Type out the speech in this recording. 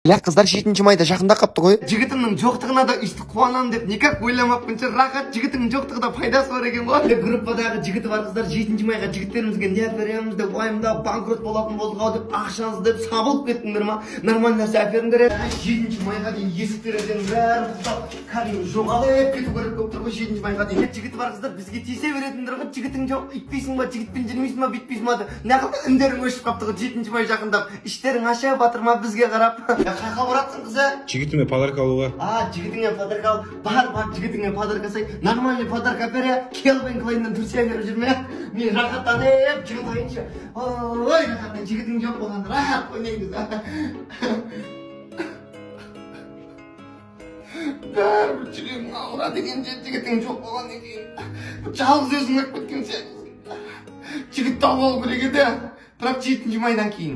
Ля кыздар 7 майда жақында қапты ғой. Жігітімнің жоқтығына да үсті қуанам деп никак ойламаппынша, рахат жігітінің жоқтығында пайдасы бар екен ғой. Группадағы жігіті бар қыздар 7 майға жігіттерімізге не береміз деп уайымдап, банкрот болатын болдық ау деп ақшаңыз деп сабылып кеттіңдер ма? Нормаль нәрсе әперіңдер. 7 майға дейін есіктерден бәрі құлап, кәдімгі жоғалып кету керек болып тұр ғой 7 майға дейін. Жігіті бар қыздар бізге тиісе беретіндер ғой. Жігітің жоқ, өйтпейсің ба, жігітпен жүрмейсің ба, бүйтпейсің ба? Неғылды үндерің өшіп қапты ғой 7 май жақындап. Іштерің аша батырма бізге қарап. Қайқа баратсың қызы? Жігітіме подарка алуға. Жігітіңе подарка ал. Бар, жігітіңе подарка сай. Нормальный подарка бере. Келвин Клайннан түрсе беріп жүрме. Мен рахаттанып жігіт айыншы. Ой, рахаттан жігітің жоқ болған. Рахат ойнайыңыз. Бәрібір жүрегің ауыра дегенде жігітің жоқ болған екен. Жалғыз өзің ақ кеткен сияқты. Жігітті алып алу керек еді. Бірақ 7 майдан кейін.